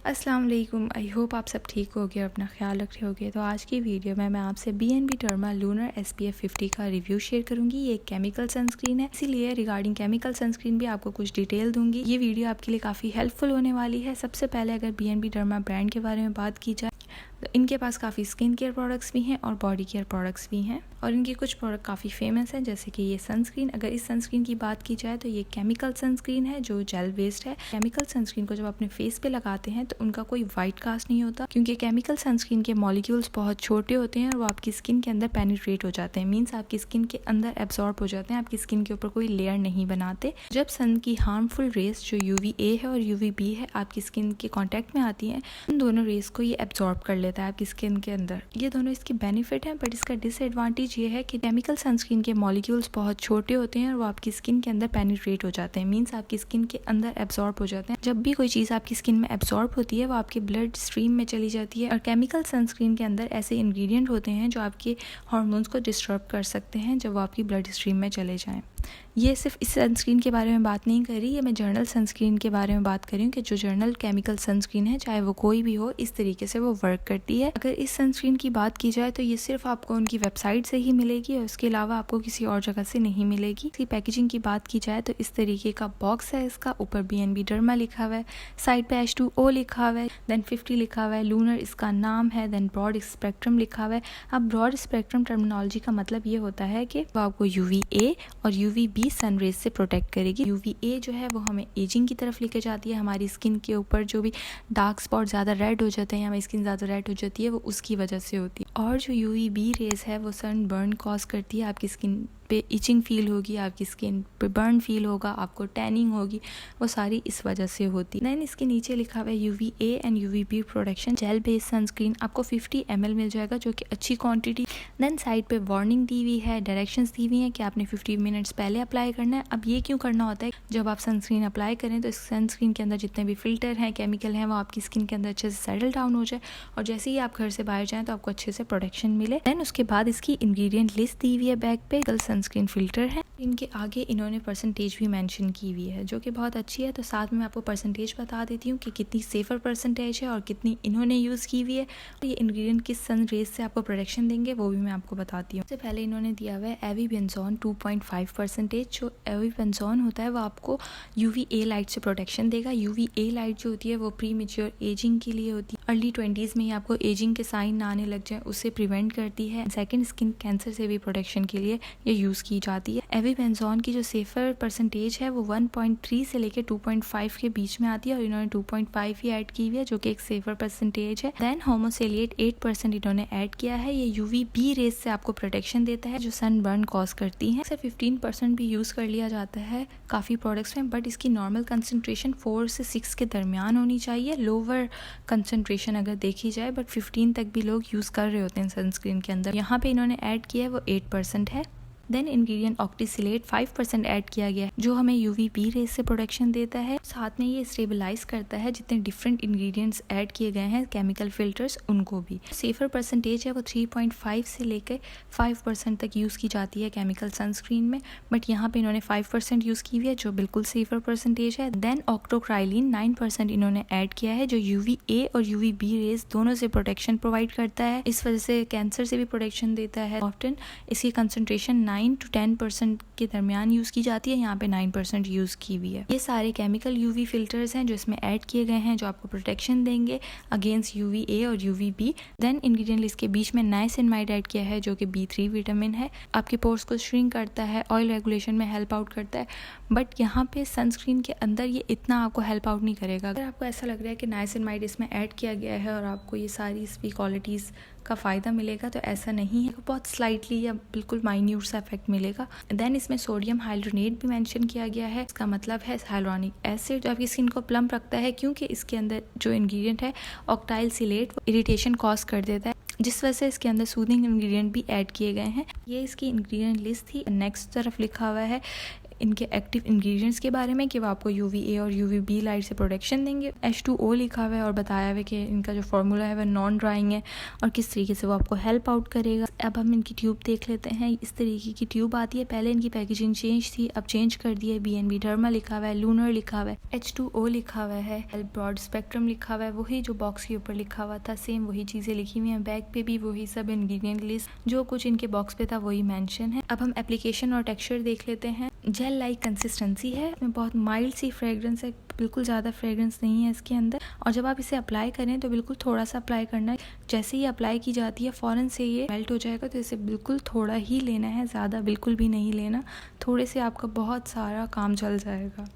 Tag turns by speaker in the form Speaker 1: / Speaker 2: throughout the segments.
Speaker 1: अस्सलाम वालेकुम। I hope आप सब ठीक होगे और अपना ख्याल रख रहे होगे। तो आज की वीडियो में मैं आपसे BNB डर्मा लूनर SPF 50 का रिव्यू शेयर करूंगी। ये एक केमिकल सनस्क्रीन है, इसीलिए रिगार्डिंग केमिकल सनस्क्रीन भी आपको कुछ डिटेल दूंगी। ये वीडियो आपके लिए काफ़ी हेल्पफुल होने वाली है। सबसे पहले अगर BNB डर्मा ब्रांड के बारे में बात की जाए तो इनके पास काफ़ी स्किन केयर प्रोडक्ट्स भी हैं और बॉडी केयर प्रोडक्ट्स भी हैं, और इनके कुछ प्रोडक्ट काफ़ी फेमस हैं, जैसे कि ये सनस्क्रीन। अगर इस सनस्क्रीन की बात की जाए तो ये केमिकल सनस्क्रीन है जो जेल बेस्ड है। केमिकल सनस्क्रीन को जब अपने फेस पे लगाते हैं तो उनका कोई वाइट कास्ट नहीं होता, क्योंकि केमिकल सनस्क्रीन के मॉलिक्यूल्स बहुत छोटे होते हैं और वो आपकी स्किन के अंदर पेनिट्रेट हो जाते हैं। मीन्स आपकी स्किन के अंदर एब्जॉर्ब हो जाते हैं, आपकी स्किन के ऊपर कोई लेयर नहीं बनाते। जब सन की हार्मफुल रेस जो UVA है और UVB है आपकी स्किन के कॉन्टेक्ट में आती हैं, उन दोनों रेस को ये एब्जॉर्ब कर लेता है आपकी स्किन के अंदर। ये दोनों इसकी बेनिफिट है, बट इसका डिसएडवांटेज ये है कि केमिकल सनस्क्रीन के मॉलिक्यूल्स बहुत छोटे होते हैं और वो आपकी स्किन के अंदर पेनिट्रेट हो जाते हैं। मीन्स आपकी स्किन के अंदर एब्जॉर्ब हो जाते हैं। जब भी कोई चीज़ आपकी स्किन में एब्जॉर्ब होती है वो आपके ब्लड स्ट्रीम में चली जाती है, और केमिकल सनस्क्रीन के अंदर ऐसे इंग्रेडिएंट होते हैं जो आपके हार्मोन्स को डिस्टर्ब कर सकते हैं जब वो आपकी ब्लड स्ट्रीम में चले जाएं। ये सिर्फ इस सनस्क्रीन के बारे में बात नहीं कर रही है, मैं जर्नल सनस्क्रीन के बारे में बात कर रही हूँ कि जो जर्नल केमिकल सनस्क्रीन है, चाहे वो कोई भी हो, इस तरीके से वो वर्क करती है। अगर इस सनस्क्रीन की बात की जाए तो ये सिर्फ आपको उनकी वेबसाइट से ही मिलेगी और उसके अलावा आपको किसी और जगह से नहीं मिलेगी। इसकी पैकेजिंग की बात की जाए तो इस तरीके का बॉक्स है इसका। ऊपर BNB डर्मा लिखा हुआ है, साइड पे H2O लिखा हुआ है, देन 50 लिखा हुआ है, लूनर इसका नाम है, देन ब्रॉड स्पेक्ट्रम लिखा हुआ है। अब ब्रॉड स्पेक्ट्रम टर्मिनोलॉजी का मतलब ये होता है कि वो आपको UVA और UVB सन रेज से प्रोटेक्ट करेगी। UVA जो है वो हमें एजिंग की तरफ लेके जाती है, हमारी स्किन के ऊपर जो भी डार्क स्पॉट ज़्यादा रेड हो जाते हैं या हमारी स्किन ज़्यादा रेड हो जाती है वो उसकी वजह से होती है। और जो UVB रेज है वो सन बर्न कॉज करती है, आपकी स्किन पे इचिंग फील होगी, आपकी स्किन पे बर्न फील होगा, आपको टैनिंग होगी, वो सारी इस वजह से होती है। देन इसके नीचे लिखा हुआ है UVA and UVB protection gel based sunscreen. आपको 50 ml मिल जाएगा जो कि अच्छी क्वांटिटी। देन साइड पे वार्निंग दी हुई है, डायरेक्शंस दी हुई है कि आपने 50 मिनट्स पहले अप्लाई करना है। अब ये क्यों करना होता है? जब आप सनस्क्रीन अप्लाई करें तो इस सनस्क्रीन के अंदर जितने भी फिल्टर हैं, केमिकल हैं, वो आपकी स्किन के अंदर अच्छे से सेटल डाउन हो जाए और जैसे ही आप घर से बाहर जाएं तो आपको अच्छे से प्रोटेक्शन मिले। देन उसके बाद इसकी इंग्रेडिएंट लिस्ट दी हुई है बैक पे। सनस्क्रीन फिल्टर है, इनके आगे इन्होंने परसेंटेज भी मेंशन की हुई है जो कि बहुत अच्छी है। तो साथ में मैं आपको परसेंटेज बता देती हूँ कि कितनी सेफर परसेंटेज है और कितनी इन्होंने यूज़ की हुई है। और ये इंग्रेडिएंट किस सन रेज से आपको प्रोटेक्शन देंगे वो भी मैं आपको बताती हूँ। सबसे पहले इन्होंने दिया हुआ है एविबेंजोन 2.5%। जो एविबेंजोन होता है वो आपको UVA लाइट से प्रोटेक्शन देगा। UVA लाइट जो होती है वो प्री मेच्योर एजिंग के लिए होती है। अर्ली 20s में ही आपको एजिंग के साइन ना आने लग जाए उससे प्रिवेंट करती है। सेकेंड, स्किन कैंसर से भी प्रोटेक्शन के लिए ये यूज़ की जाती है। एविबेंजोन की जो सेफर परसेंटेज है वो 1.3 से लेकर 2.5 के बीच में आती है और इन्होंने 2.5 ही ऐड की हुई है जो कि एक सेफर परसेंटेज है। देन होमोसेलिएट 8% इन्होंने ऐड किया है। ये UVB रेज से आपको प्रोटेक्शन देता है जो सन बर्न कॉज करती है। 15% भी यूज़ कर लिया जाता है काफ़ी प्रोडक्ट्स में, बट इसकी नॉर्मल कंसनट्रेशन 4 से 6 के दरमियान होनी चाहिए, लोअर कंसनट्रेशन अगर देखी जाए, बट 15 तक भी लोग यूज़ कर रहे होते हैं सनस्क्रीन के अंदर। यहाँ पे इन्होंने ऐड किया है वो 8% है। देन इंग्रेडिएंट ऑक्टीसिलेट 5% ऐड किया गया है जो हमें UVB रेज से प्रोटेक्शन देता है। साथ में ये स्टेबलाइज करता है जितने डिफरेंट इंग्रेडिएंट्स ऐड किए गए हैं केमिकल फिल्टर्स उनको भी। सेफर परसेंटेज है वो 3.5 से लेकर 5% तक यूज़ की जाती है केमिकल सनस्क्रीन में, बट यहाँ पे इन्होंने 5% यूज़ की हुई है जो बिल्कुल सेफर परसेंटेज है। देन ऑक्टोक्राइलिन 9% इन्होंने ऐड किया है जो UVA और UVB रेज दोनों से प्रोटेक्शन प्रोवाइड करता है, इस वजह से कैंसर से भी प्रोटेक्शन देता है। ऑफ्टन इसकी कंसनट्रेशन 9 to 10% के दरमियान यूज़ की जाती है, यहाँ पे 9% यूज़ की हुई है। ये सारे केमिकल UV फिल्टर्स हैं जो इसमें ऐड किए गए हैं जो आपको प्रोटेक्शन देंगे अगेंस्ट UVA और UVB। देन इंग्रेडिएंट लिस्ट के बीच में नाइसिनमाइड ऐड किया है जो कि B3 विटामिन है, आपके पोर्स को श्रिंक करता है, ऑयल रेगुलेशन में हेल्प आउट करता है, बट यहाँ पे सनस्क्रीन के अंदर ये इतना आपको हेल्प आउट नहीं करेगा। अगर आपको ऐसा लग रहा है कि नाइसिनमाइड इसमें ऐड किया गया है और आपको ये सारी इसकी क्वालिटीज़ का फ़ायदा मिलेगा, तो ऐसा नहीं है, बहुत स्लाइटली या बिल्कुल माइन्यूट सा इफेक्ट मिलेगा। देन इसमें सोडियम हाइड्रोनेट भी मेंशन किया गया है, इसका मतलब है हाइलोनिक एसिड जो आपकी स्किन को प्लम्प रखता है, क्योंकि इसके अंदर जो इंग्रेडिएंट है ऑक्टाइलसिलेट वो इरिटेशन कॉज कर देता है, जिस वजह से इसके अंदर सूदिंग इंग्रेडिएंट भी ऐड किए गए हैं। ये इसकी इंग्रेडिएंट लिस्ट थी। नेक्स्ट तरफ लिखा हुआ है इनके एक्टिव इंग्रेडिएंट्स के बारे में कि वो आपको UVA और UVB लाइट से प्रोटेक्शन देंगे। H2O लिखा हुआ है और बताया हुआ है कि इनका जो फार्मूला है वह नॉन ड्राइंग है और किस तरीके से वो आपको हेल्प आउट करेगा। अब हम इनकी ट्यूब देख लेते हैं। इस तरीके की ट्यूब आती है। पहले इनकी पैकेजिंग चेंज थी, अब चेंज कर दी है। BNB डर्मा लिखा हुआ है, लूनर लिखा हुआ है, H2O लिखा हुआ है, ब्रॉड स्पेक्ट्रम लिखा हुआ है, वही जो बॉक्स के ऊपर लिखा हुआ था सेम वही चीज़ें लिखी हुई हैं। बैग पे भी वही सब इंग्रेडिएंट लिस्ट जो कुछ इनके बॉक्स पे था वही मेंशन है। अब हम एप्लीकेशन और टेक्सचर देख लेते हैं। जेल लाइक कंसिस्टेंसी है, इसमें बहुत माइल्ड सी फ्रेग्रेंस है, बिल्कुल ज़्यादा फ्रेग्रेंस नहीं है इसके अंदर। और जब आप इसे अप्लाई करें तो बिल्कुल थोड़ा सा अप्लाई करना है। जैसे ही अप्लाई की जाती है फ़ौरन से ये मेल्ट हो जाएगा, तो इसे बिल्कुल थोड़ा ही लेना है, ज़्यादा बिल्कुल भी नहीं लेना। थोड़े से आपका बहुत सारा काम चल जाएगा।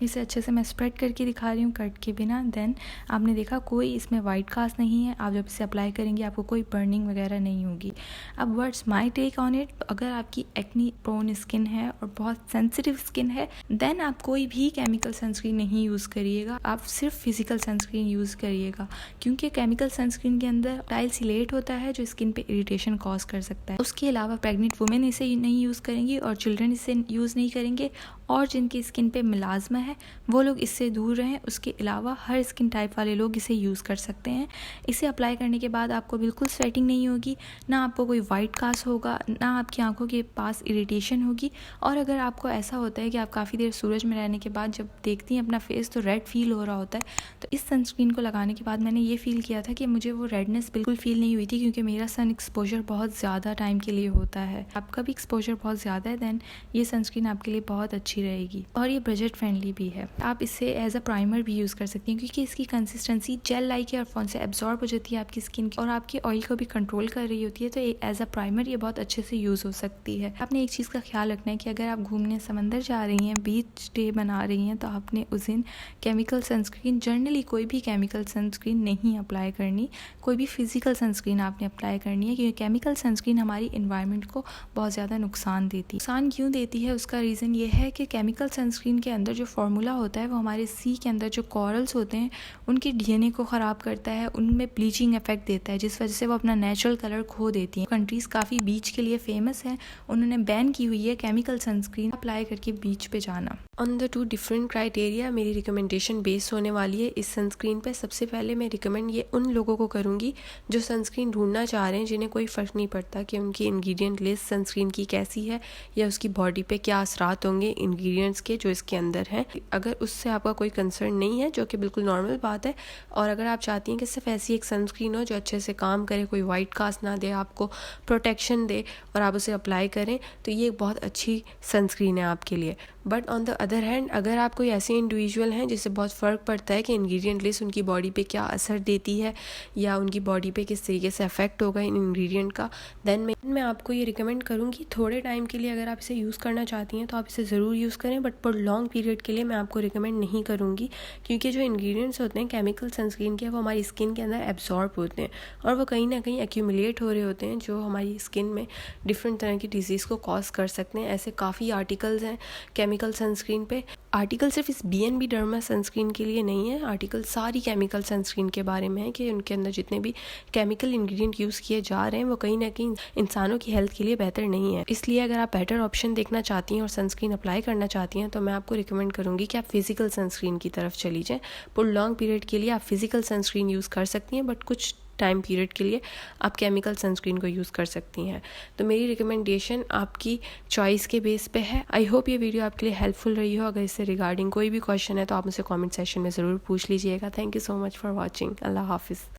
Speaker 1: इसे अच्छे से मैं स्प्रेड करके दिखा रही हूँ कट के बिना। देन आपने देखा कोई इसमें वाइट कास्ट नहीं है। आप जब इसे अप्लाई करेंगे आपको कोई बर्निंग वगैरह नहीं होगी। अब what's my take on it, अगर आपकी एक्नी प्रोन स्किन है और बहुत सेंसिटिव स्किन है देन आप कोई भी केमिकल सनस्क्रीन नहीं यूज़ करिएगा, आप सिर्फ फिजिकल सनस्क्रीन यूज़ करिएगा, क्योंकि केमिकल सनस्क्रीन के अंदर डाइसिलेट होता है जो स्किन पे इरिटेशन कॉज कर सकता है। उसके अलावा प्रेग्नेंट वुमेन इसे नहीं यूज़ करेंगी और चिल्ड्रन इसे यूज़ नहीं करेंगे, और जिनकी स्किन पे मिलाजमा है वो लोग इससे दूर रहें। उसके अलावा हर स्किन टाइप वाले लोग इसे यूज़ कर सकते हैं। इसे अप्लाई करने के बाद आपको बिल्कुल स्वेटिंग नहीं होगी, ना आपको कोई वाइट कास्ट होगा, ना आपकी आंखों के पास इरिटेशन होगी। और अगर आपको ऐसा होता है कि आप काफ़ी देर सूरज में रहने के बाद जब देखती हैं अपना फेस तो रेड फील हो रहा होता है, तो इस सनस्क्रीन को लगाने के बाद मैंने ये फील किया था कि मुझे वो रेडनेस बिल्कुल फील नहीं हुई थी, क्योंकि मेरा सन एक्सपोजर बहुत ज़्यादा टाइम के लिए होता है। आपका भी एक्सपोजर बहुत ज़्यादा है, दैन ये सनस्क्रीन आपके लिए बहुत अच्छी रहेगी। और ये बजट फ्रेंडली भी है। आप इसे एज अ प्राइमर भी यूज़ कर सकती हैं, क्योंकि इसकी कंसिस्टेंसी जेल लाइक है और फोन से एब्जॉर्ब हो जाती है आपकी स्किन की और आपके ऑयल को भी कंट्रोल कर रही होती है। तो एज अ प्राइमर ये बहुत अच्छे से यूज़ हो सकती है। आपने एक चीज़ का ख्याल रखना है कि अगर आप घूमने समंदर जा रही हैं, बीच डे बना रही हैं, तो आपने उस दिन केमिकल सनस्क्रीन, जनरली कोई भी केमिकल सनस्क्रीन नहीं अप्लाई करनी, कोई भी फिजिकल सनस्क्रीन आपने अप्लाई करनी है, क्योंकि केमिकल सनस्क्रीन हमारी इन्वायरमेंट को बहुत ज़्यादा नुकसान देती है। नुकसान क्यों देती है उसका रीज़न ये है कि केमिकल सनस्क्रीन के अंदर जो फार्मूला होता है वो हमारे सी के अंदर जो कॉरल्स होते हैं उनके DNA को ख़राब करता है, उनमें ब्लीचिंग इफेक्ट देता है, जिस वजह से वो अपना नेचुरल कलर खो देती हैं। कंट्रीज़ काफ़ी बीच के लिए फेमस हैं, उन्होंने बैन की हुई है केमिकल सनस्क्रीन अप्लाई करके बीच पे जाना। ऑन द 2 डिफरेंट क्राइटेरिया मेरी रिकमेंडेशन बेस्ड होने वाली है इस सनस्क्रीन पे। सबसे पहले मैं रिकमेंड ये उन लोगों को करूँगी जो सनस्क्रीन ढूंढना चाह रहे हैं, जिन्हें कोई फ़र्क नहीं पड़ता कि उनकी इंग्रेडिएंट लिस्ट सनस्क्रीन की कैसी है या उसकी बॉडी पे क्या असरात होंगे इंग्रेडिएंट्स के जो इसके अंदर हैं। अगर उससे आपका कोई कंसर्न नहीं है, जो कि बिल्कुल नॉर्मल बात है, और अगर आप चाहती हैं कि सिर्फ ऐसी एक सनस्क्रीन हो जो अच्छे से काम करे, कोई वाइट कास्ट ना दे, आपको प्रोटेक्शन दे और आप उसे अप्लाई करें, तो ये एक बहुत अच्छी सनस्क्रीन है आपके लिए। But on the other hand अगर आप कोई ऐसे इंडिविजुअल हैं जिससे बहुत फ़र्क पड़ता है कि इंग्रेडिएंट लिस्ट उनकी बॉडी पे क्या असर देती है या उनकी बॉडी पे किस तरीके से अफेक्ट होगा इन इंग्रेडिएंट का, देन मैं आपको ये रिकमेंड करूँगी थोड़े टाइम के लिए अगर आप इसे यूज़ करना चाहती हैं तो आप इसे ज़रूर यूज़ करें, बट फॉर लॉन्ग पीरियड के लिए मैं आपको रिकमेंड नहीं करूँगी, क्योंकि जो इंग्रेडिएंट्स होते हैं केमिकल सनस्क्रीन के वो हमारी स्किन के अंदर एब्जॉर्ब होते हैं और वो कहीं ना कहीं एक्यूमुलेट हो रहे होते हैं, जो हमारी स्किन में डिफरेंट तरह की डिजीज़ को कॉज कर सकते हैं। ऐसे काफ़ी आर्टिकल्स हैं केमिकल सनस्क्रीन पे। आर्टिकल सिर्फ इस BNB डर्मा सनस्क्रीन के लिए नहीं है, आर्टिकल सारी केमिकल सनस्क्रीन के बारे में है कि उनके अंदर जितने भी केमिकल इंग्रेडिएंट यूज़ किए जा रहे हैं वो कहीं ना कहीं इंसानों की हेल्थ के लिए बेहतर नहीं है। इसलिए अगर आप बेटर ऑप्शन देखना चाहती हैं और सनस्क्रीन अप्लाई करना चाहती हैं तो मैं आपको रिकमेंड करूँगी कि आप फिजिकल सनस्क्रीन की तरफ चली जाएँ। फॉर लॉन्ग पीरियड के लिए आप फिजिकल सनस्क्रीन यूज़ कर सकती हैं, बट कुछ टाइम पीरियड के लिए आप केमिकल सनस्क्रीन को यूज़ कर सकती हैं। तो मेरी रिकमेंडेशन आपकी चॉइस के बेस पे है। आई होप ये वीडियो आपके लिए हेल्पफुल रही हो। अगर इससे रिगार्डिंग कोई भी क्वेश्चन है तो आप मुझसे कमेंट सेक्शन में ज़रूर पूछ लीजिएगा। Thank you so much for watching. अल्लाह हाफिज़।